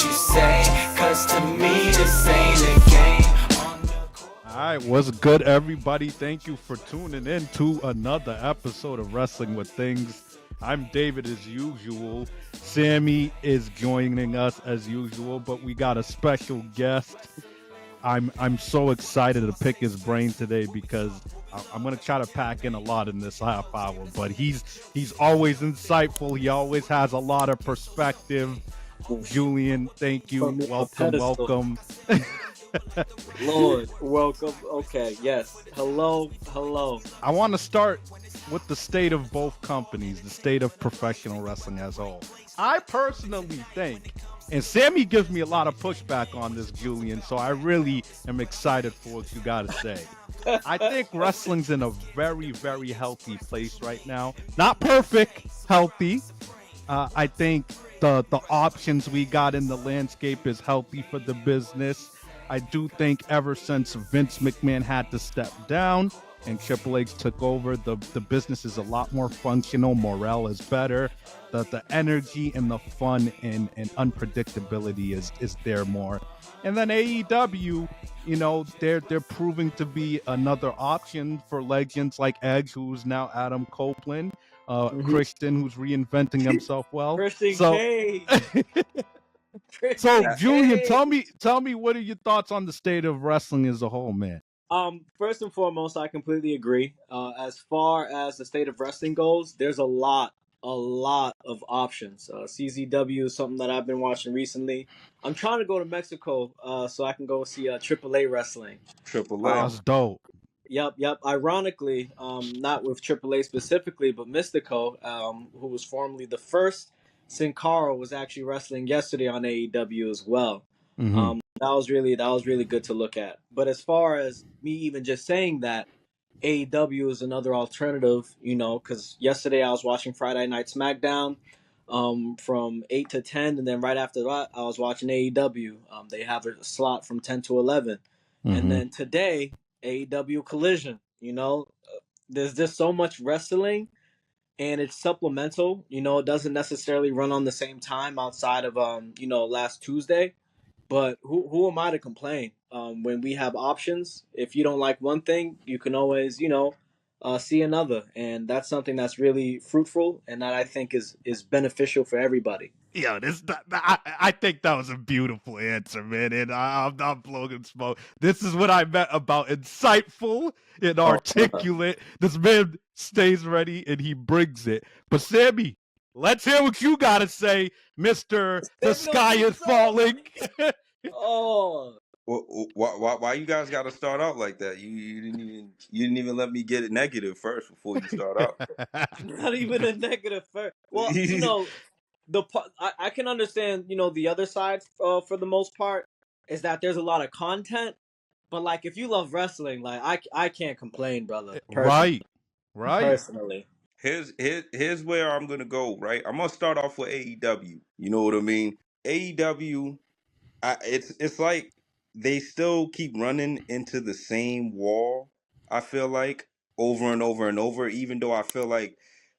you say, cause to me this ain't a game. All right, what's good, everybody? Thank you for tuning in to another episode of Wrestling with Things. I'm David as usual. Sammy is joining us as usual, but we got a special guest. I'm so excited to pick his brain today because I'm gonna try to pack in a lot in this half hour. But he's always insightful. He always has a lot of perspective. Julian, thank Put you. me on a Welcome, pedestal. welcome. Lord, welcome. Okay, yes. Hello. I want to start with the state of both companies, the state of professional wrestling as a whole. I personally think, and Sammy gives me a lot of pushback on this, Julian, so I really am excited for what you got to say. I think wrestling's in a very, very healthy place right now. Not perfect, healthy. I think the options we got in the landscape is healthy for the business. I do think ever since Vince McMahon had to step down and Triple H took over, the business is a lot more functional. Morale is better. The energy and the fun and unpredictability is there more. And then AEW, you know, they're proving to be another option for legends like Edge, who's now Adam Copeland, Christian, who's reinventing himself well. Christian So Cage. so, Christian Julian, Cage. tell me, what are your thoughts on the state of wrestling as a whole, man? First and foremost, I completely agree. As far as the state of wrestling goes, there's a lot of options. CZW is something that I've been watching recently. I'm trying to go to Mexico, so I can go see AAA wrestling. Triple A. That's dope. Yep. Ironically, not with AAA specifically, but Mystico, who was formerly the first Sin Cara, was actually wrestling yesterday on AEW as well. Mm-hmm. That was really good to look at. But as far as me even just saying that, AEW is another alternative, you know, because yesterday I was watching Friday Night Smackdown, from 8 to 10, and then right after that I was watching AEW. They have a slot from 10 to 11, and Mm-hmm. then today AEW Collision. You know, there's just so much wrestling, and it's supplemental. You know, it doesn't necessarily run on the same time outside of last Tuesday. But who am I to complain? When we have options, if you don't like one thing, you can always see another, and that's something that's really fruitful, and that I think is beneficial for everybody. Yo, I think that was a beautiful answer, man. And I'm not blowing smoke. This is what I meant about insightful and Oh, articulate. This man stays ready and he brings it. But Sammy, let's hear what you gotta say, Mister. The sky is falling. oh, Why you guys got to start out like that? You didn't even let me get it negative first before you start out. not even a negative first. Well, you know, I can understand, you know, the other side, for the most part, is that there's a lot of content. But like, if you love wrestling, like I can't complain, brother. Right, right. Personally. Here's where I'm gonna go. Right, I'm gonna start off with AEW. You know what I mean? AEW. It's like they still keep running into the same wall. I feel like over and over and over. Even though I feel like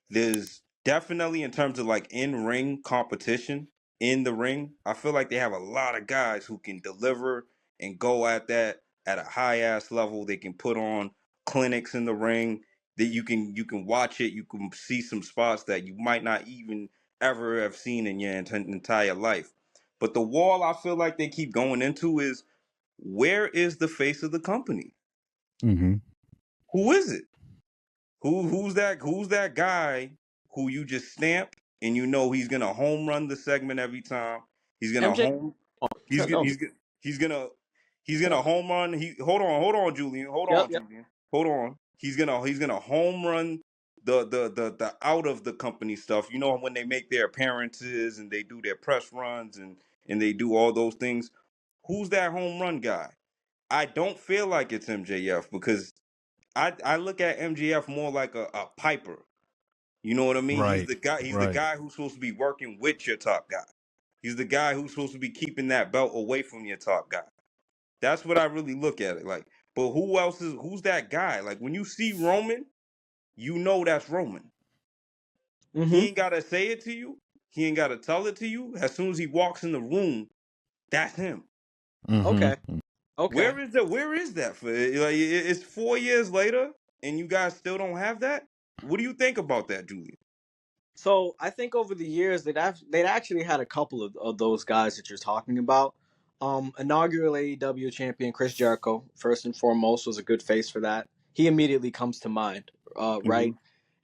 there's definitely, in terms of like in ring competition in the ring, I feel like they have a lot of guys who can deliver and go at that at a high ass level. They can put on clinics in the ring that you can watch it. You can see some spots that you might not even ever have seen in your entire life. But the wall I feel like they keep going into is, where is the face of the company? Mm-hmm. Who is it? Who's that guy who you just stamp and you know he's gonna home run the segment every time. He's gonna MJ. home Oh, he's gonna no. he's gonna he's gonna home run. He hold on, Julian. Yep. Hold on. He's gonna home run the out of the company stuff. You know, when they make their appearances and they do their press runs and they do all those things. Who's that home run guy? I don't feel like it's MJF, because I look at MJF more like a piper. You know what I mean? He's Right, the guy. He's the right. guy who's supposed to be working with your top guy. He's the guy who's supposed to be keeping that belt away from your top guy. That's what I really look at it like. But who's that guy? Like, when you see Roman, you know that's Roman. He Mm-hmm. ain't gotta say it to you. He ain't gotta tell it to you. As soon as he walks in the room, That's him. Okay. Okay. Where is that for? Like it's 4 years later, and you guys still don't have that. What do you think about that, Julian? So I think over the years they'd actually had a couple of those guys that you're talking about. Inaugural AEW champion Chris Jericho, first and foremost, was a good face for that. He immediately comes to mind, right?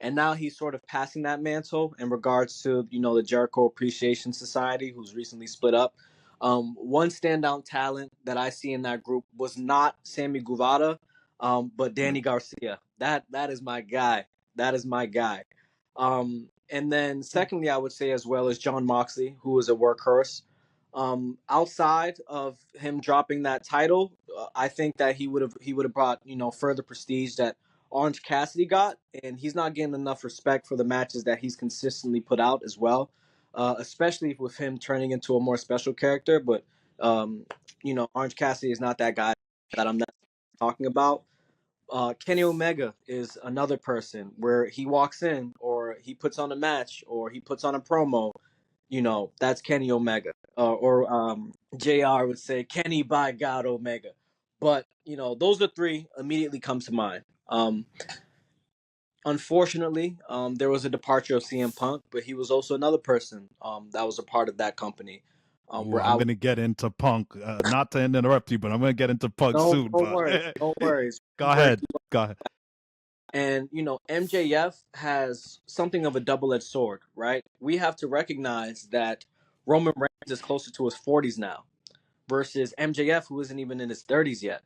And now he's sort of passing that mantle in regards to the Jericho Appreciation Society, who's recently split up. One standout talent that I see in that group was not Sammy Guevara, but Danny Garcia. That is my guy. That is my guy. And then secondly, I would say as well as John Moxley, who is a workhorse. Outside of him dropping that title, I think that he would have brought further prestige that Orange Cassidy got, and he's not getting enough respect for the matches that he's consistently put out as well, especially with him turning into a more special character. But Orange Cassidy is not that guy that I'm not talking about. Kenny Omega is another person where he walks in or he puts on a match or he puts on a promo. That's Kenny Omega. Or JR would say Kenny by God Omega. But those are three immediately come to mind. Unfortunately, there was a departure of CM Punk, but he was also another person that was a part of that company. Ooh, I'm gonna get into Punk. Not to interrupt you, but I'm gonna get into Punk no, soon. don't But worry, don't worry. go ahead. Go ahead. And MJF has something of a double-edged sword, right? We have to recognize that Roman Reigns is closer to his 40s now versus MJF, who isn't even in his 30s yet.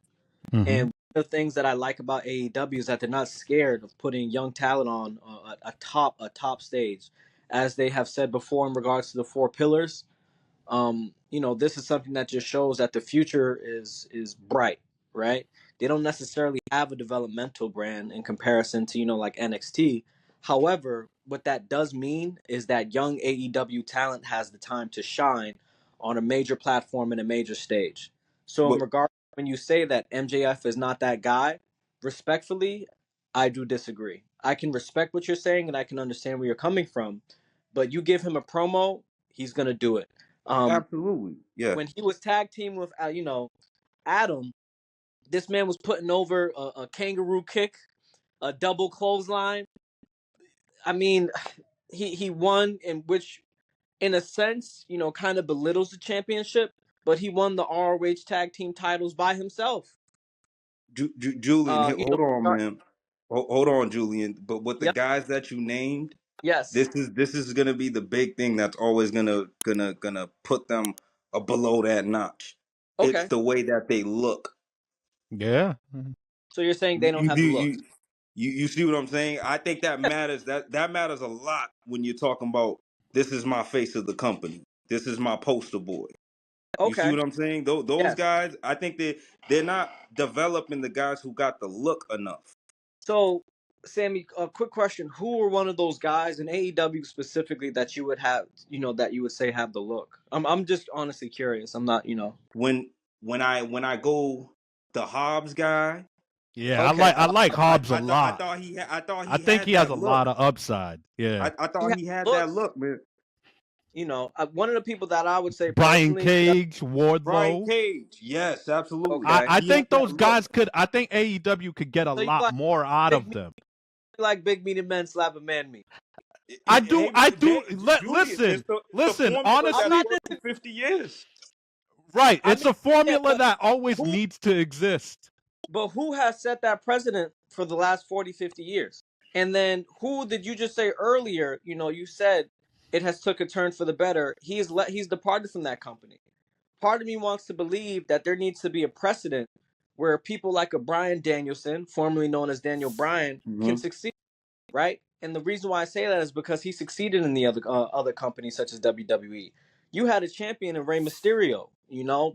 Mm-hmm. And one of the things that I like about AEW is that they're not scared of putting young talent on a top stage, as they have said before in regards to the four pillars. This is something that just shows that the future is bright, right? They don't necessarily have a developmental brand in comparison to like NXT. However, what that does mean is that young AEW talent has the time to shine on a major platform and a major stage. So in But regard when you say that MJF is not that guy, respectfully, I do disagree. I can respect what you're saying and I can understand where you're coming from, but you give him a promo, he's gonna do it. Um, absolutely, yeah. when he was tag team with Adam, this man was putting over a kangaroo kick, a double clothesline. I mean, he won, in which in a sense kind of belittles the championship, but he won the ROH tag team titles by himself. Julian, You hold on, know, man. Hold on, Julian. But with the yep, guys that you named, yes, this is gonna be the big thing that's always gonna put them below that notch. It's okay. the way that they look. Yeah. So you're saying they don't You have do the look? you see what I'm saying? I think that matters. That matters a lot when you're talking about this is my face of the company. This is my poster boy. You see Okay, what I'm saying? Those yes. guys, I think they're not developing the guys who got the look enough. So, Sammy, a quick question: who were one of those guys in AEW specifically that you would have, that you would say have the look? I'm just honestly curious. I'm not. When when I go the Hobbs guy, Yeah, Okay, I like Hobbs a I lot. thought I thought I he think had he has that a look. lot of upside. Yeah. I he thought has he had that looks. look, man. One of the people that I would say Brian personally. That, Cage, Brian Wardlow. Cage, yes, absolutely. okay, I He had think that those look. guys I think AEW could get a so you lot like more out big, of them. big meaty men slapping man meat. Hey, I man, do. Julian, Listen, it's a listen. formula I'm that's Honestly, not worked for 50 years. right. I It's mean, a yeah, formula that always who, needs to exist. but who has set that precedent for the last 40, 50 years? And then who did you just say earlier? You said it has took a turn for the better. He's departed from that company. Part of me wants to believe that there needs to be a precedent where people like a Bryan Danielson, formerly known as Daniel Bryan, can Hmm. succeed, right? And the reason why I say that is because he succeeded in the other companies such as WWE. You had a champion in Rey Mysterio,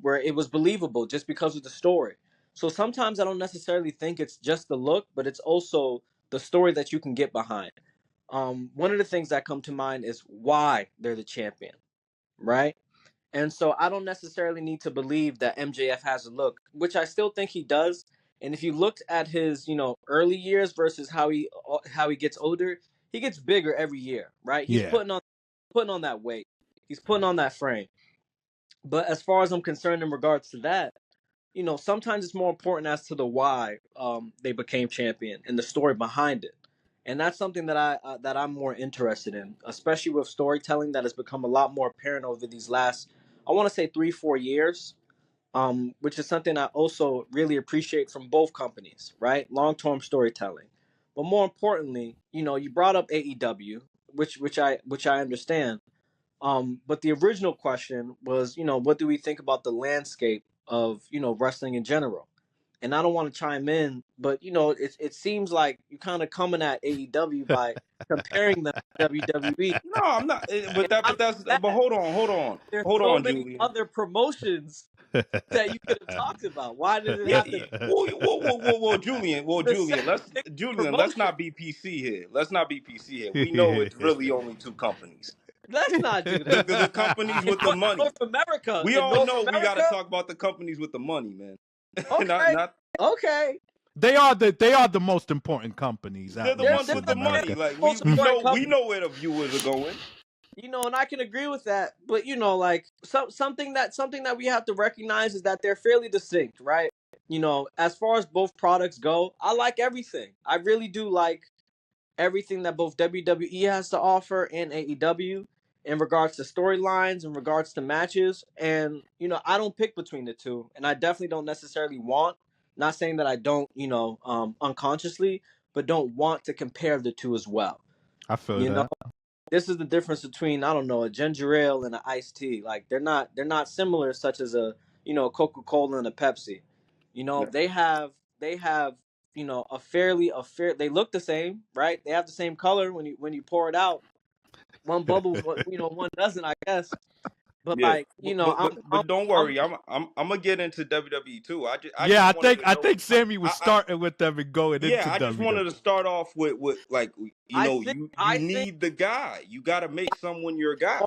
where it was believable just because of the story. So sometimes I don't necessarily think it's just the look, but it's also the story that you can get behind. One of the things that come to mind is why they're the champion, right? And so I don't necessarily need to believe that MJF has a look, which I still think he does. And if you looked at his, early years versus how he gets older, he gets bigger every year, right? He's Yeah. putting on that weight. He's putting on that frame. But as far as I'm concerned in regards to that, sometimes it's more important as to the why they became champion and the story behind it. And that's something that I'm more interested in, especially with storytelling that has become a lot more apparent over these last, I want to say 3-4 years, which is something I also really appreciate from both companies, right? Long-term storytelling. But more importantly, you brought up AEW, which I understand. But the original question was, what do we think about the landscape of, wrestling in general? And I don't want to chime in, but it seems like you're kind of coming at AEW by comparing them to WWE. No, I'm not. And not only But that, there's hold so on, many Julian. other promotions that you could have talked about. Why did it Yeah, have to yeah. be the same Julian. Julian. Let's promotion? not be PC here. Let's not be PC here. We know it's really only two companies. Let's not do The that. companies In with the money. North America, We in all North know we got to America, talk about the companies with the money, man. okay, Not. okay. They are the most important companies They're out the in They're ones they're wrestling with the the they're money. America. Like the most we important know company. where the viewers are going. And I can agree with that. But like something that we have to recognize is that they're fairly distinct, right? As far as both products go, I like everything. I really do like everything that both WWE has to offer and AEW in regards to storylines, in regards to matches. And, I don't pick between the two. And I definitely don't necessarily want, not saying that I don't, unconsciously, but don't want to compare the two as well. I feel You know, that. this is the difference between, I don't know, a ginger ale and an iced tea. Like they're not similar, such as a Coca-Cola and a Pepsi. They have a fair, they look the same, right? They have the same color when you pour it out. One bubbles, but one doesn't, I guess. But Yeah, like, but don't worry. I'm gonna get into WWE too. I Yeah, just I wanted think to I know. think Sammy was I starting with them and going Yeah, into I just wanted to WWE. start off with like I think you I think need the guy. You got to make someone your guy.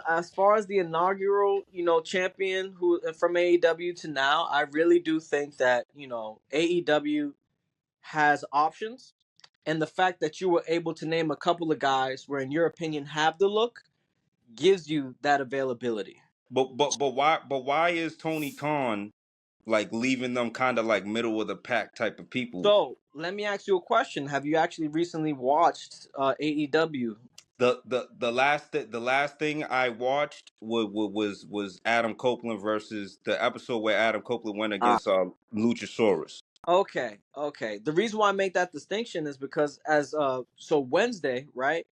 as far as the inaugural, champion who from AEW to now, I really do think that, AEW has options. And the fact that you were able to name a couple of guys where, in your opinion, have the look gives you that availability. But why is Tony Khan like leaving them kind of like middle of the pack type of people? So let me ask you a question. Have you actually recently watched AEW? The last thing I watched was Adam Copeland versus the episode where Adam Copeland went Uh, against Luchasaurus. okay. The reason why I make that distinction is because so Wednesday, right?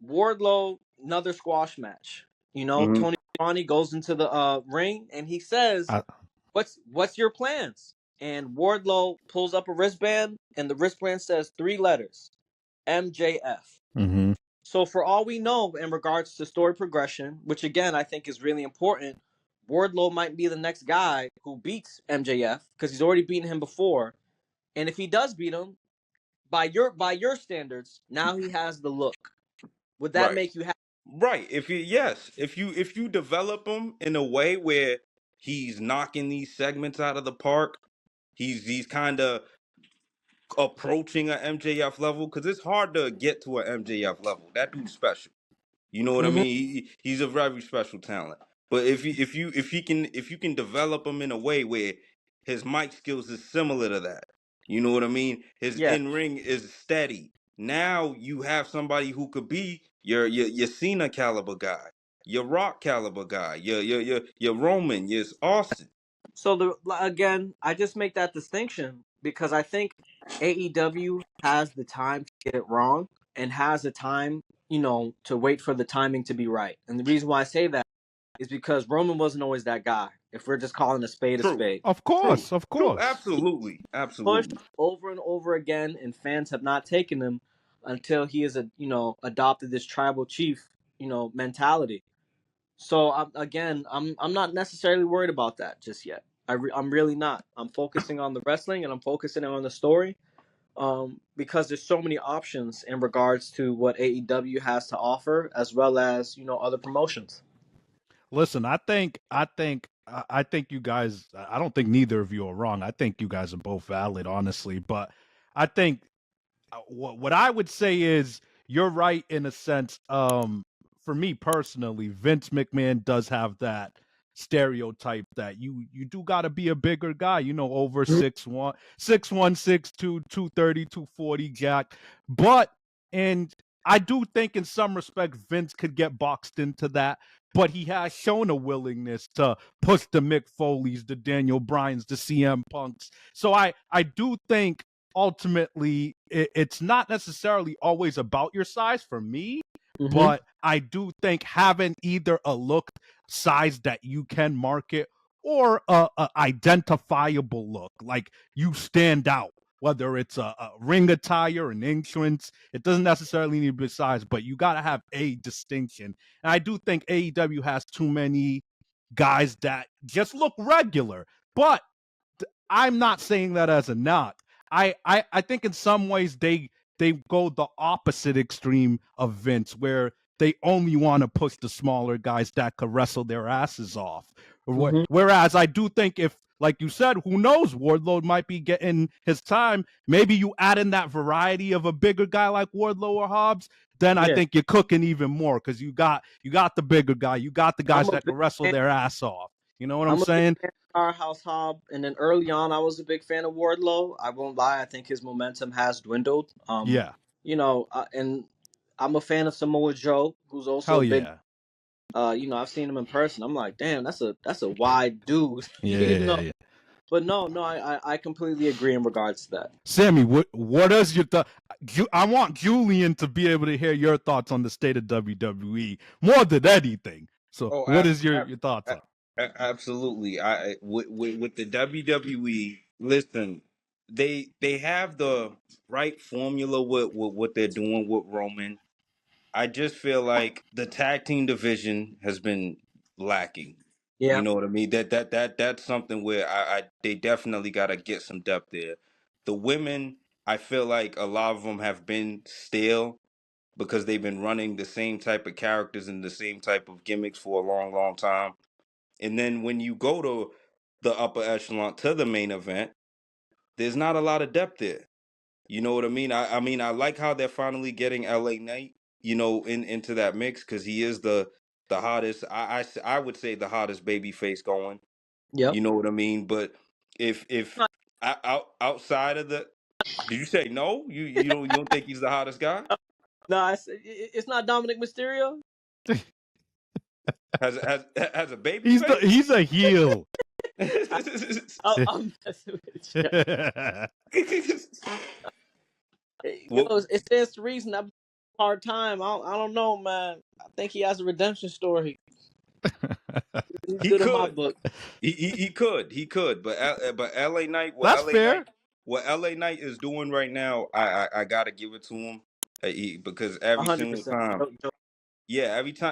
Wardlow, another squash match. Hmm. Tony Schiavone goes into the ring and he says, I, what's your plans? And Wardlow pulls up a wristband, and the wristband says 3 letters, MJF. mm-hmm. So for all we know in regards to story progression, which again I think is really important, Wardlow might be the next guy who beats MJF because he's already beaten him before. And if he does beat him, by your standards, now he has the look. Would that Right. make you happy? Right. If you develop him in a way where he's knocking these segments out of the park, he's kind of approaching a MJF level because it's hard to get to a MJF level. That dude's special. You know what I Mm-hmm. mean? He's a very special talent. But if you can develop him in a way where his mic skills is similar to that, you know what I mean? His Yeah. in ring is steady. Now you have somebody who could be your Cena caliber guy, your Rock caliber guy, your Roman, your Austin. So again, I just make that distinction because I think AEW has the time to get it wrong and has the time, to wait for the timing to be right. And the reason why I say that is because Roman wasn't always that guy. If we're just calling a spade a True, spade, Of true, course, of true. course. Absolutely, pushed absolutely. over and over again, and fans have not taken him until he has adopted this tribal chief, mentality. So I'm not necessarily worried about that just yet. I'm really not. I'm focusing on the wrestling and I'm focusing on the story, because there's so many options in regards to what AEW has to offer, as well as other promotions. Listen, I think you guys. I don't think neither of you are wrong. I think you guys are both valid, honestly. But I think what I would say is you're right in a sense. For me personally, Vince McMahon does have that stereotype that you do got to be a bigger guy, over 6'1", 6'1", 6'2", 230, 240 jack. But and I do think in some respects Vince could get boxed into that, but he has shown a willingness to push the Mick Foleys, the Daniel Bryans, the CM Punks. So I do think ultimately it's not necessarily always about your size for me, but I do think having either a look size that you can market or a identifiable look, like you stand out, whether it's a ring attire, an entrance, it doesn't necessarily need to be size, but you got to have a distinction. And I do think AEW has too many guys that just look regular, but I'm not saying that as a knock. I think in some ways they go the opposite extreme of Vince, where they only want to push the smaller guys that could wrestle their asses off. Whereas I do think if, like you said, who knows, Wardlow might be getting his time. Maybe you add in that variety of a bigger guy like Wardlow or Hobbs, then I think you're cooking even more because you got the bigger guy, you got the guys that can wrestle their ass off. You know what I'm saying? Powerhouse Hobb, and then early on, I was a big fan of Wardlow. I won't lie; I think his momentum has dwindled. Yeah. And I'm a fan of Samoa Joe, who's also Hell a big. yeah. I've seen him in person. I'm like, damn, that's a wide dude. Yeah. But no, I completely agree in regards to that. Sammy, what is your thought? I want Julian to be able to hear your thoughts on the state of WWE more than anything. So, what is your thoughts on? Absolutely. With the WWE, listen, they have the right formula with what they're doing with Roman. I just feel like the tag team division has been lacking. Yeah. You know what I mean? That's something where they definitely got to get some depth there. The women, I feel like a lot of them have been stale because they've been running the same type of characters and the same type of gimmicks for a long, long time. And then when you go to the upper echelon to the main event, there's not a lot of depth there. You know what I mean? I mean, I like how they're finally getting LA Knight, into that mix because he is the hottest. I would say the hottest baby face going. Yep. You know what I mean? But if outside of the, did you say no? You don't think he's the hottest guy? No, it's not Dominic Mysterio. Has a baby face? He's a heel. I'm messing with you. It stands to reason. I've hard time. I don't know, man. I think he has a redemption story. He's He good in my could. book. He could. But LA Knight, That's fair. What LA Knight is doing right now, I gotta give it to him. Because every 100%. single time,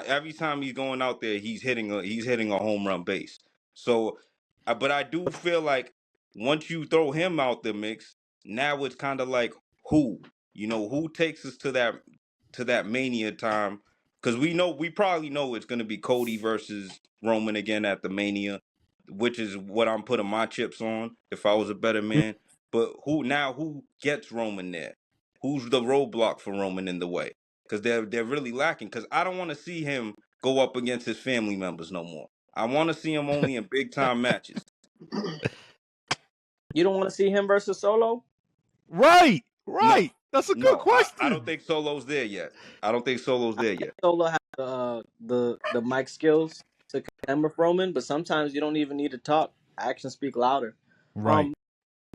every time he's going out there, he's hitting a home run base. So, but I do feel like once you throw him out the mix, now it's kind of like who takes us to that Mania time, because we probably know it's going to be Cody versus Roman again at the Mania, which is what I'm putting my chips on if I was a better man. But who gets Roman there? Who's the roadblock for Roman in the way? Because they're really lacking. Because I don't want to see him go up against his family members no more. I want to see him only in big time matches. You don't want to see him versus Solo? Right. That's a good question. I don't think Solo's there yet. Solo has the mic skills to contend with Roman, but sometimes you don't even need to talk. Actions speak louder. Right.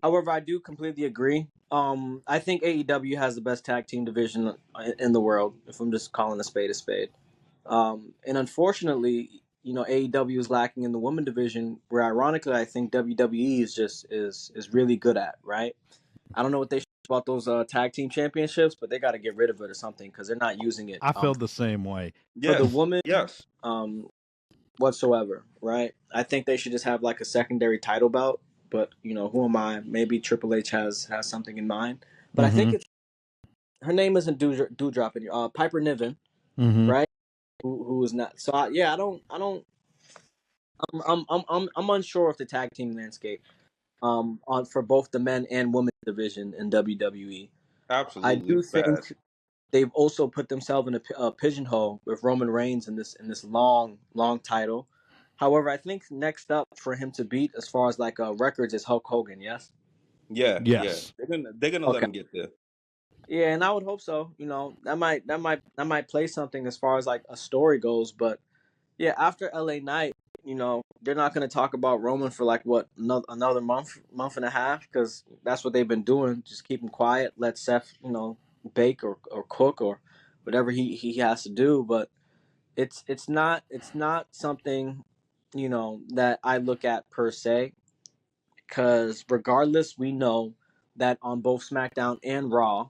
However, I do completely agree. I think AEW has the best tag team division in the world, if I'm just calling a spade a spade. And unfortunately, AEW is lacking in the women division, where ironically I think WWE is really good at, right? I don't know what they about those tag team championships, but they got to get rid of it or something because they're not using it. I feel the same way. For the woman, yes. Whatsoever, right? I think they should just have like a secondary title belt. But who am I? Maybe Triple H has something in mind. But I think her name isn't Dewdrop in your Piper Niven, right? Who is not? So I don't. I'm unsure of the tag team landscape. For both the men and women division in WWE. Absolutely. I do think they've also put themselves in a pigeonhole with Roman Reigns in this long title. However, I think next up for him to beat as far as like records is Hulk Hogan. Yes. Yeah, yeah. Yes. They're gonna let Okay. him get there. Yeah, and I would hope so. That might play something as far as like a story goes. But yeah, after LA Knight, they're not going to talk about Roman for like what another month and a half, because that's what they've been doing. Just keep him quiet, let Seth, bake or cook or whatever he has to do. But it's not something that I look at per se, because regardless, we know that on both SmackDown and Raw,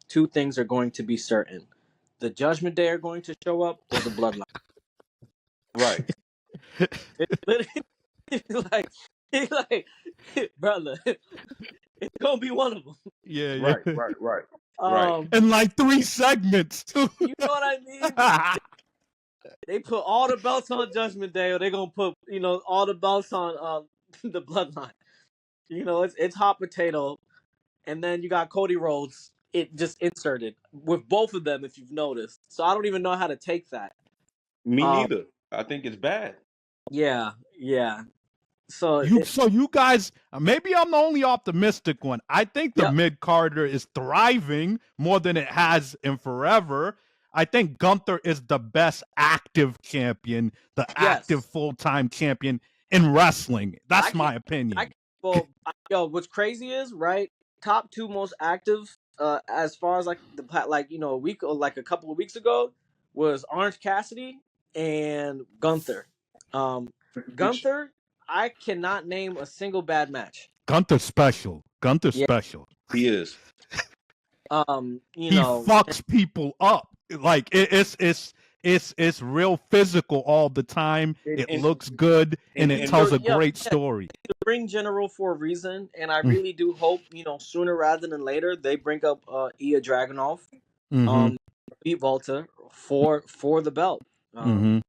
two things are going to be certain: the Judgment Day are going to show up, or the Bloodline. Right, It's literally like, it's like, brother, it's gonna be one of them. Yeah, right, yeah. right, right, right. Um, And like 3 segments too. you know what I mean? They put all the belts on Judgment Day, or they're gonna put all the belts on the Bloodline. It's hot potato, and then you got Cody Rhodes. It just inserted with both of them, if you've noticed. So I don't even know how to take that. Me Um, neither. I think it's bad. yeah, yeah. So You guys, maybe I'm the only optimistic one. I think the yep, mid Carter is thriving more than it has in forever. I think Gunther is the best active champion, the active yes. full-time champion in wrestling. I That's can't. my opinion. What's crazy is right. Top two most active, as far as like a week or like a couple of weeks ago, was Orange Cassidy and Gunther. Um, Gunther, I cannot name a single bad match. Gunther's special. Gunther's Yeah. special. He is. You He know, fucks people up. Like it's real physical all the time. And It and looks good and it and tells a yeah, great story. ring general for a reason, and I Mm. really do hope sooner rather than later they bring up Ilya Dragunov, Mm-hmm. beat Volta for the belt. Mm-hmm.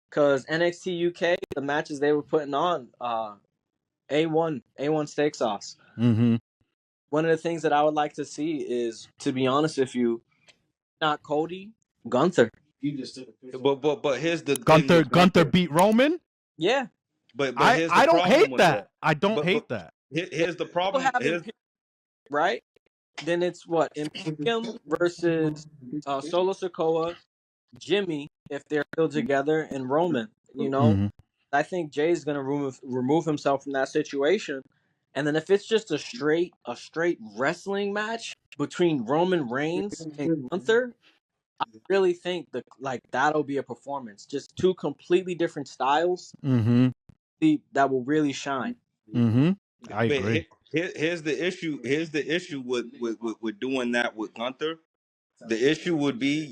Because NXT UK, the matches they were putting on, A1 steak sauce. Mm-hmm. One of the things that I would like to see is, to be honest with you, not Cody, Gunther. but here's the thing Gunther with Gunther Gunther. beat Roman. Yeah, But here's the I don't problem hate with that. that. I don't But hate that. if here's the people problem. have Here's Imperium, right? Then it's what Imperium versus Solo Sokoa, Jimmy, if they're still together, and Roman. Mm-hmm. I think Jay's gonna remove himself from that situation. And then if it's just a straight wrestling match between Roman Reigns and Gunther, I really think that'll be a performance. Just two completely different styles Mm-hmm. that will really shine. Mm-hmm. I but agree. here's the issue. Here's the issue with doing that with Gunther. The issue would be,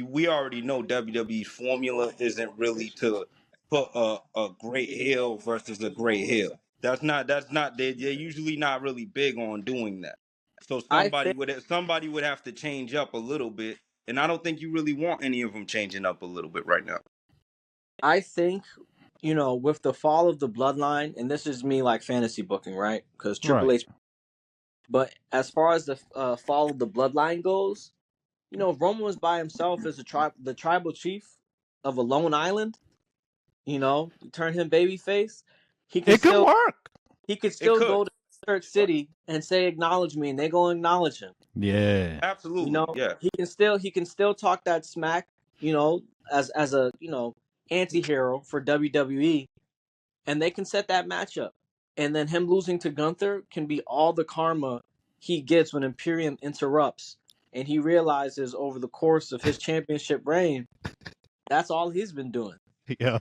we already know WWE's formula isn't really to put a great heel versus a great heel. That's not they're usually not really big on doing that. So I think somebody would have to change up a little bit, and I don't think you really want any of them changing up a little bit right now. I think with the fall of the bloodline, and this is me like fantasy booking, right? Because Triple Right. H. But as far as the fall of the bloodline goes, Roman was by himself as the tribal chief of a lone island. Turn him babyface. He can It could still work. he could It still could. go to Third City and say acknowledge me, and they gonna acknowledge him. Yeah. Absolutely, yeah. He can still talk that smack. As a anti-hero for WWE, and they can set that matchup. And then him losing to Gunther can be all the karma he gets when Imperium interrupts, and he realizes over the course of his championship reign, that's all he's been doing. Yeah.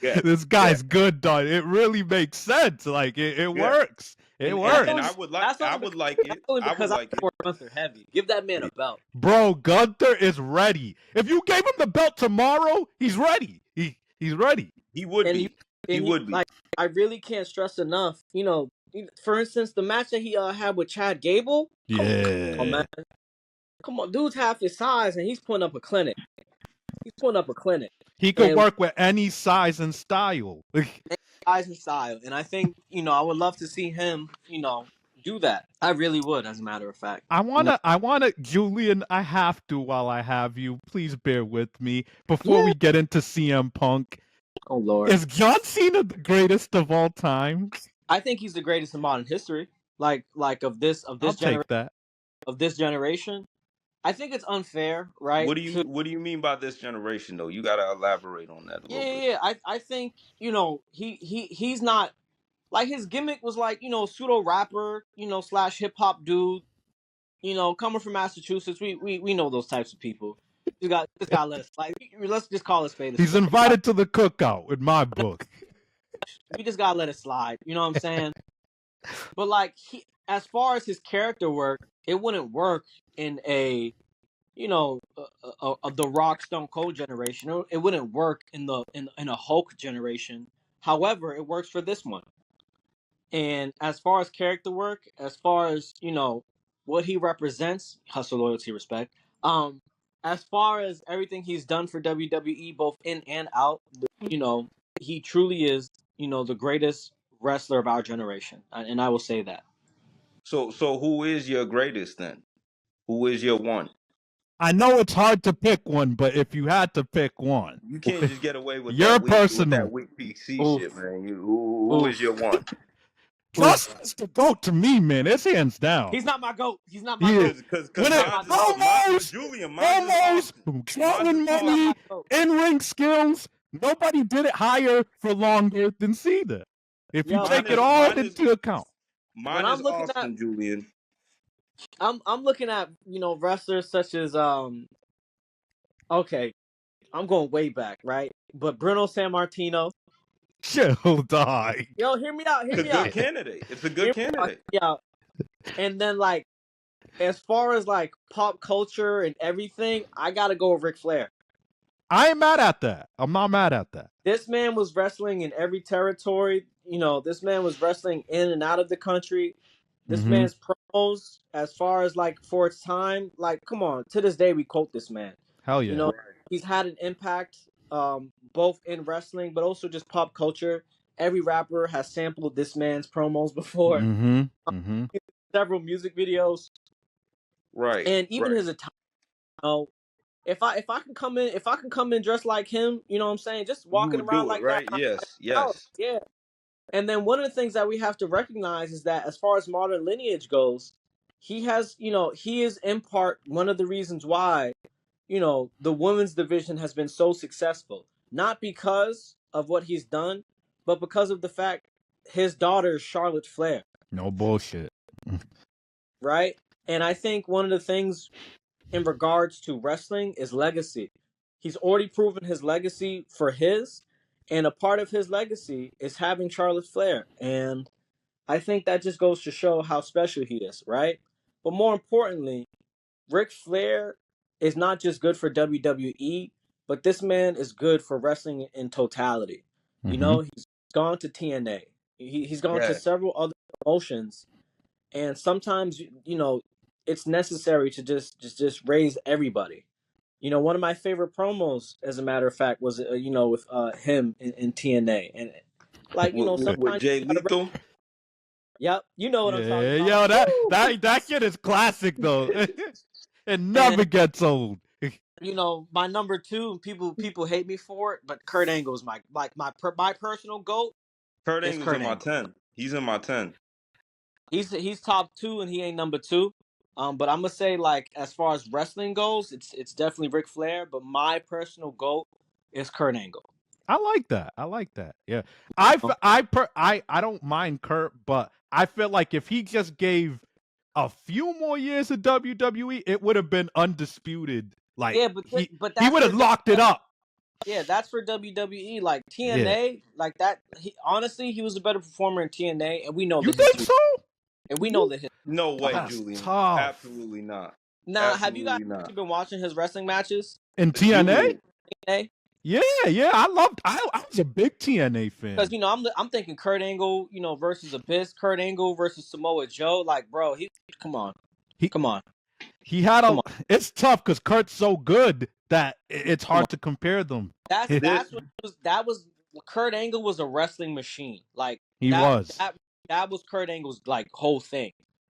Yeah. This Yeah. guy's good, dog. It really makes sense. Like it Yeah. works. It And works. and That's I only would because, like that's it. only I would because I like it. support Gunther heavy. Give that man a belt. Bro, Gunther is ready. If you gave him the belt tomorrow, he's ready. He's ready. He would And be. He would be. like, I really can't stress enough. For instance, the match that he had with Chad Gable. Come on, man. Yeah. Come on, dude's half his size, and he's putting up a clinic. He's putting up a clinic. He could And work with any size and style. eyes and style. And I think, I would love to see him, do that. I really would, as a matter of fact. I wanna, Julian, I have to while I have you. Please bear with me. Before Yeah. we get into CM Punk, Oh Lord. Is John Cena the greatest of all time? I think he's the greatest in modern history. Like of this I'll take that. of this generation. I think it's unfair, right? What do you mean by this generation though? You gotta elaborate on that a little bit. Yeah. I think he's not like his gimmick was like pseudo rapper slash hip hop dude. Coming from Massachusetts, we know those types of people. You just got to let us like let's just call it spade a He's spade. invited to the cookout in my book. We just gotta let it slide. You know what I'm saying? But like as far as his character work, it wouldn't work in a the Rock Stone Cold generation. It wouldn't work in a Hulk generation. However, it works for this one. And as far as character work, as far as what he represents, hustle, loyalty, respect. As far as everything he's done for WWE, both in and out, he truly is the greatest wrestler of our generation, and I will say that. So who is your greatest then? Who is your one? I know it's hard to pick one, but if you had to pick one, You can't just get away with your that weak personal. PC Oof. shit, man. Who is your one? Justin's the GOAT to me, man. It's hands down. He's not my GOAT. He's not my He GOAT. is. Because Almost, Julian, throwing money, in-ring skills. Nobody did it higher for longer than Cena. If you take it all into account. Mine is Austin, Julian. I'm looking at wrestlers such as okay, I'm going way back, right? But Bruno Sammartino. Chill, dog. Yo, hear me out. It's a good candidate. It's a good candidate. Yeah. And then like, as far as like pop culture and everything, I gotta go with Ric Flair. I ain't mad at that. I'm not mad at that. This man was wrestling in every territory. This man was wrestling in and out of the country. This man's promos, as far as like for its time, like come on, to this day we quote this man. Hell yeah. He's had an impact both in wrestling but also just pop culture. Every rapper has sampled this man's promos before. Several music videos. Right. And even his attire, if I can come in dressed like him, you know what I'm saying, just walking around like right? that. Yes. Yeah. And then one of the things that we have to recognize is that as far as modern lineage goes, he has, he is in part one of the reasons why, the women's division has been so successful. Not because of what he's done, but because of the fact his daughter is Charlotte Flair. No bullshit. Right? And I think one of the things in regards to wrestling is legacy. He's already proven his legacy for his, and a part of his legacy is having Charlotte Flair. And I think that just goes to show how special he is, right? But more importantly, Ric Flair is not just good for WWE, but this man is good for wrestling in totality. He's gone to TNA. He's gone to several other promotions, and sometimes it's necessary to just raise everybody. One of my favorite promos, as a matter of fact, was with him in TNA, and like sometimes with Jay Lethal. Yep, you know what I'm talking about. Yo, that shit is classic though. It never gets old. My number two, people hate me for it, but Kurt Angle is my personal GOAT. Kurt Angle's in my 10. He's in my 10. He's top 2 and he ain't number 2. But I'm gonna say, like, as far as wrestling goes, it's definitely Ric Flair, but my personal GOAT is Kurt Angle. I like that. Yeah. I don't mind Kurt, but I feel like if he just gave a few more years of WWE, it would have been undisputed. Like, yeah, but he would have locked it up. Yeah, that's for WWE. Like TNA, like that. Honestly, he was a better performer in TNA, and we know. You think so? And we know that. No way, Julian. Tough. Absolutely not. Now, have you guys been watching his wrestling matches in TNA? TNA? Yeah. I was a big TNA fan. Because I'm thinking Kurt Angle, versus Abyss, Kurt Angle versus Samoa Joe. Like, bro, come on. He had It's tough because Kurt's so good that it's hard to compare them. That was Kurt Angle was a wrestling machine. Like that was Kurt Angle's like whole thing.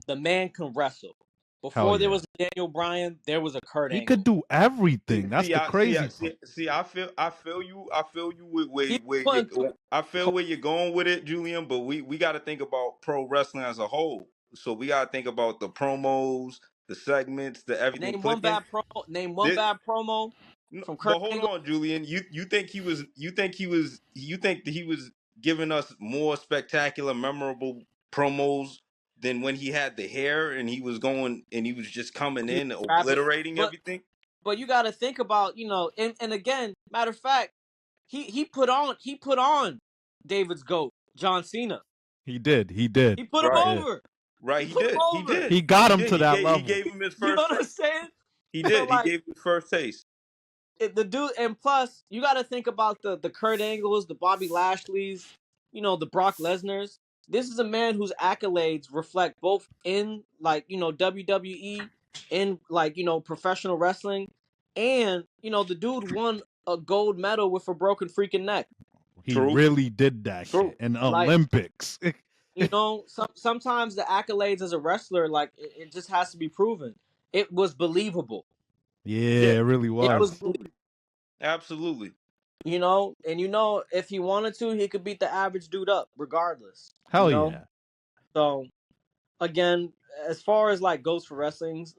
The man can wrestle. Hell Before there yeah. was a Daniel Bryan, there was a Kurt He could Angle. do everything. That's the crazy part. I feel you with He where put you, into I feel where you're going with it, Julian. But we got to think about pro wrestling as a whole. So we got to think about the promos, the segments, the everything name one clicking. bad promo. Name one This, bad promo no, from Kurt but hold Angle. on, Julian. You think that he was giving us more spectacular, memorable promos than when he had the hair and he was going and he was just coming He was in trapping, obliterating but everything? you got to think about and again, matter of fact, he put on David's goat, John Cena. He did. He did. He put him He Right. did. over. Right, He he put him did. He over. did. He got He him did. to that He level. gave him his You know first what I'm taste. saying? He did. He Like gave him his first taste. the dude, and plus you got to think about the Kurt Angles, the Bobby Lashleys, the Brock Lesnar's. This is a man whose accolades reflect both in WWE, in professional wrestling, and the dude won a gold medal with a broken freaking neck. He True. really did that True. shit in Like Olympics. sometimes the accolades as a wrestler, like it just has to be proven. It was believable. Yeah, Yeah. it really It was. was Absolutely. Absolutely. and if he wanted to, he could beat the average dude up regardless. Hell yeah. So again, as far as like goes for wrestlings,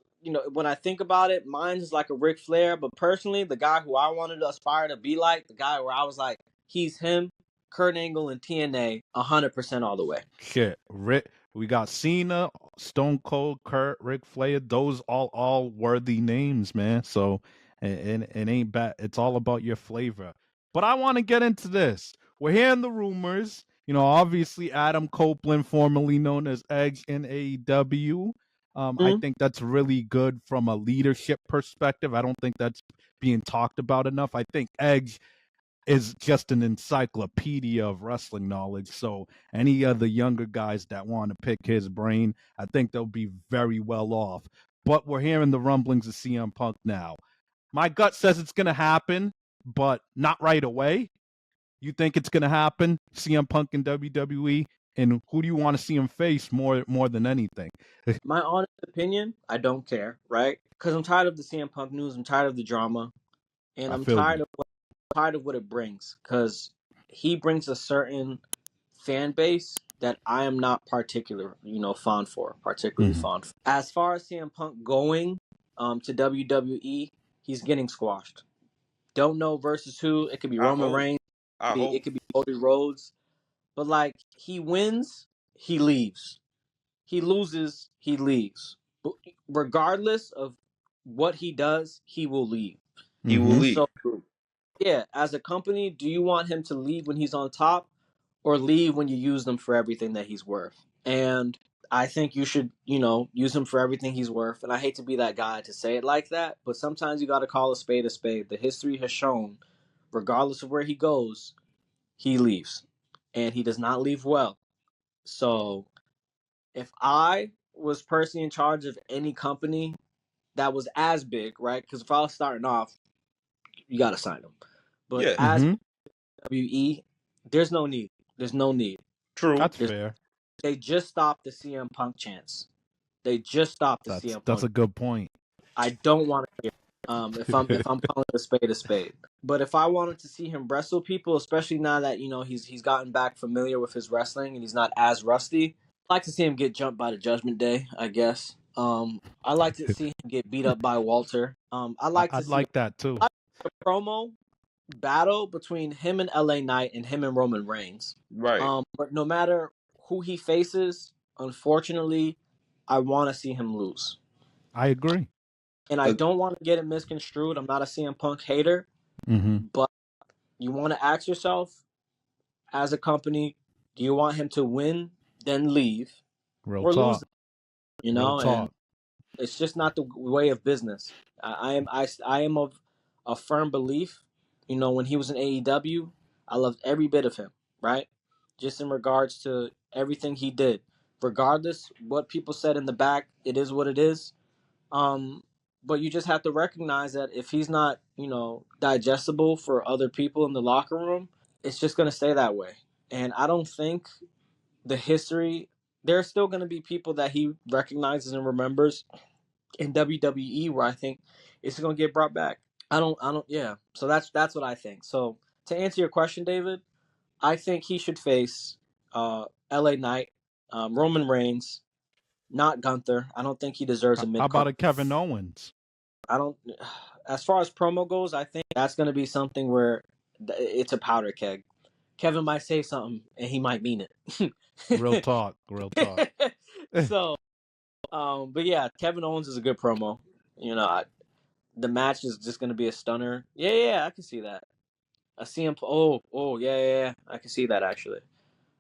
when I think about it, mine's is like a Ric Flair. But personally, the guy who I wanted to aspire to be like, the guy where I was like, he's him, Kurt Angle and TNA, 100% all the way. Shit. We got Cena, Stone Cold, Kurt, Ric Flair. Those all worthy names, man. So and it ain't bad. It's all about your flavor. But I want to get into this. We're hearing the rumors. Obviously Adam Copeland, formerly known as Edge in AEW. I Mhm. think that's really good from a leadership perspective. I don't think that's being talked about enough. I think Edge is just an encyclopedia of wrestling knowledge. So any of the younger guys that want to pick his brain, I think they'll be very well off. But we're hearing the rumblings of CM Punk now. My gut says it's going to happen, but not right away. You think it's going to happen? CM Punk in WWE, and who do you want to see him face more than anything? My honest opinion, I don't care, right? Because I'm tired of the CM Punk news. I'm tired of the drama, and I I'm feel tired you. of what it brings. Because he brings a certain fan base that I am not particularly Mhm. fond for. As far as CM Punk going to WWE, he's getting squashed. Don't know versus who. It could be I Roman hope. Reigns. I It hope. could be Cody Rhodes. But like he wins, he leaves. He loses, he leaves. But regardless of what he does, he will leave. He will Mhm. leave. So yeah, as a company, do you want him to leave when he's on top, or leave when you use them for everything that he's worth? And I think you should, use him for everything he's worth. And I hate to be that guy to say it like that, but sometimes you got to call a spade a spade. The history has shown, regardless of where he goes, he leaves. And he does not leave well. So if I was personally in charge of any company that was as big, right? Because if I was starting off, you got to sign him. But Yeah. as Mhm. WE, there's no need. There's no need. True. That's There's, fair. they just stopped the CM Punk chance. They just stopped the That's CM that's Punk. a good point. I don't want to hear. If I'm calling a spade. But if I wanted to see him wrestle people, especially now that he's gotten back familiar with his wrestling and he's not as rusty, I'd like to see him get jumped by the Judgment Day. I guess. I like to see him get beat up by Walter. I like to I'd see like that too. a promo battle between him and LA Knight and him and Roman Reigns. Right. But no matter who he faces, unfortunately, I want to see him lose. I agree. And I Uh, don't want to get it misconstrued. I'm not a CM Punk hater, Mhm. but you want to ask yourself, as a company, do you want him to win, then leave, Real or lose? talk. Real And talk. it's just not the way of business. I am of a firm belief. When he was in AEW, I loved every bit of him. Right, just in regards to everything he did, regardless what people said in the back, it is what it is. But you just have to recognize that if he's not, digestible for other people in the locker room, it's just gonna stay that way. And I don't think the history. There are still going to be people that he recognizes and remembers in WWE where I think it's going to get brought back. Yeah. So that's what I think. So to answer your question, David, I think he should face LA Knight, Roman Reigns, not Gunther. I don't think he deserves a How mid about card. a Kevin Owens? I don't. As far as promo goes, I think that's going to be something where it's a powder keg. Kevin might say something and he might mean it. Real talk, real talk. So, but yeah, Kevin Owens is a good promo. You know, the match is just going to be a stunner. Yeah, I can see that. A CM. Yeah, I can see that actually.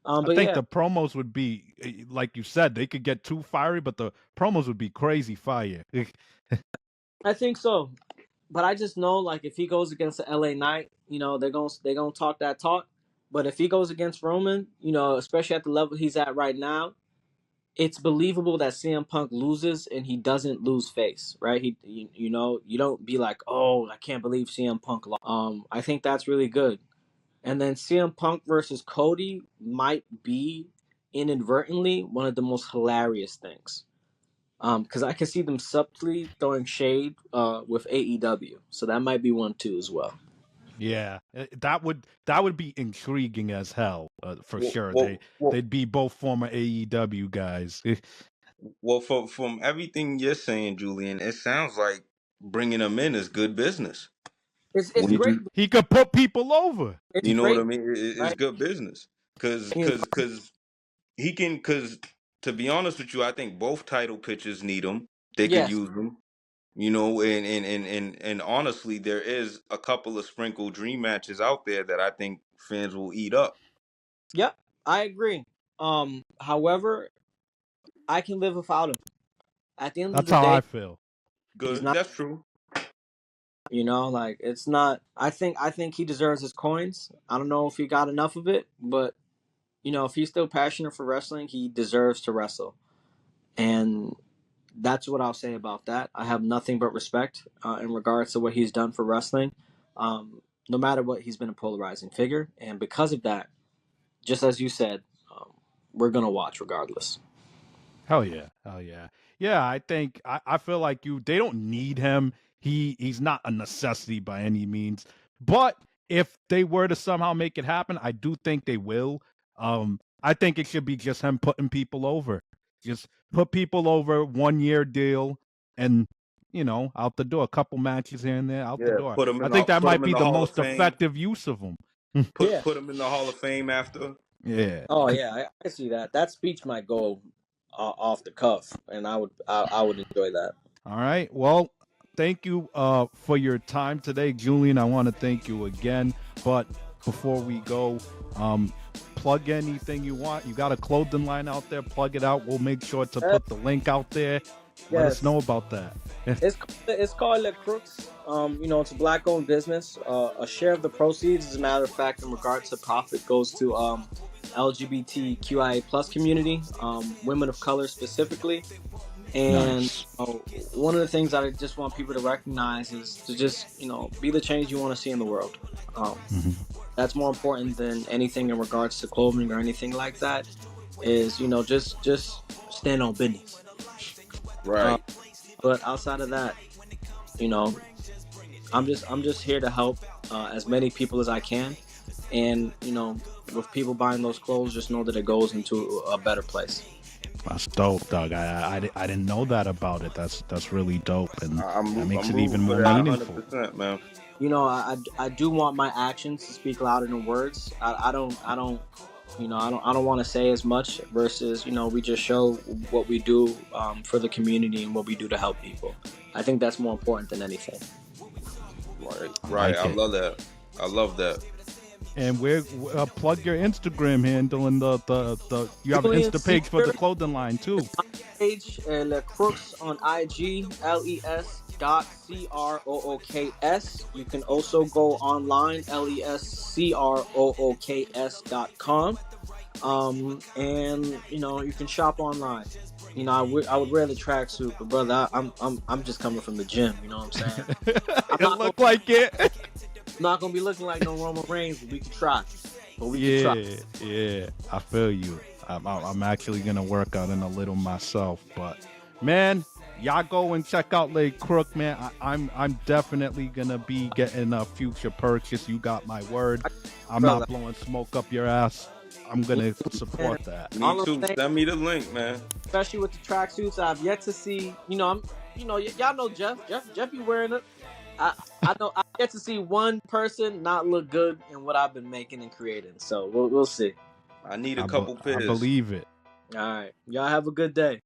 I But think yeah, the promos would be, like you said, they could get too fiery, but the promos would be crazy fire. I think so. But I just know, like, if he goes against the LA Knight, they're gonna talk that talk. But if he goes against Roman, especially at the level he's at right now, it's believable that CM Punk loses and he doesn't lose face, right? You don't be like, oh, I can't believe CM Punk lost. I think that's really good. And then CM Punk versus Cody might be inadvertently one of the most hilarious things. Because I can see them subtly throwing shade with AEW, so that might be one too as well. Yeah, that would be intriguing as hell, for sure. Well, They'd be both former AEW guys. well, from everything you're saying, Julian, it sounds like bringing them in is good business. It's When great. you, He could put people over. It's you know what I great, mean? It's right? good business because And, he can. Because to be honest with you, I think both title pitchers need them. They could yes, use them. You know, and honestly, there is a couple of sprinkled dream matches out there that I think fans will eat up. yep, I agree. However, I can live without him. At the end of That's the how day, I feel. he's Good, not. that's true. Like it's not. I think he deserves his coins. I don't know if he got enough of it, but if he's still passionate for wrestling, he deserves to wrestle. And that's what I'll say about that. I have nothing but respect in regards to what he's done for wrestling. No matter what, he's been a polarizing figure, and because of that, just as you said, we're gonna watch regardless. Hell yeah, hell yeah, yeah. I feel like they don't need him. He's not a necessity by any means. But if they were to somehow make it happen, I do think they will. I think it should be just him putting people over. Just put people over, 1 year deal, and out the door. A couple matches here and there, out the Yeah, door. put him I in think that put might him in be the the Hall of most Fame. effective use of him. Yeah. Put him in the Hall of Fame after. Yeah. Oh yeah, I see that. That speech might go off the cuff, and I would enjoy that. All right. Well, thank you for your time today, Julian. I want to thank you again. But before we go, plug anything you want. You got a clothing line out there. Plug it out. We'll make sure to put the link out there. Let us Yes. know about that. It's called Le Crooks. It's a black-owned business. A share of the proceeds, as a matter of fact, in regards to profit, goes to LGBTQIA plus community, women of color specifically. And Nice. one of the things that I just want people to recognize is to just be the change you want to see in the world. That's more important than anything in regards to clothing or anything like that. Is just stand on business. Right. But outside of that, you know, I'm just here to help as many people as I can, and with people buying those clothes, just know that it goes into a better place. That's dope, Doug. I didn't know that about it. That's really dope, and I'm that makes I'm it even rooting for more that meaningful. 100%, man. I do want my actions to speak louder than words. I don't I don't want to say as much versus we just show what we do for the community and what we do to help people. I think that's more important than anything. Right. like I it. love that. I love that. And we're plug your Instagram handle and the you have an Julian Insta page for the Caesar, clothing line too. page Le Crooks on IG, les.crooks. You can also go online, lescrooks.com. And you can shop online. I would wear the tracksuit, but brother, I'm just coming from the gym. You know what I'm saying? It look like it. I'm not gonna be looking like no Roman Reigns, but we can try. Can try. Yeah. I feel you. I'm actually gonna work on it a little myself, but man, y'all go and check out Lake Crook, man. I'm definitely gonna be getting a future purchase. You got my word. I'm Brother. not blowing smoke up your ass. I'm gonna support that. Me All I'm too. saying, Send me the link, man. especially with the tracksuits, I've yet to see. Y'all know Jeff be wearing it. I know I get to see one person not look good in what I've been making and creating. So we'll see. I need a I couple pairs. believe it. All right, y'all have a good day.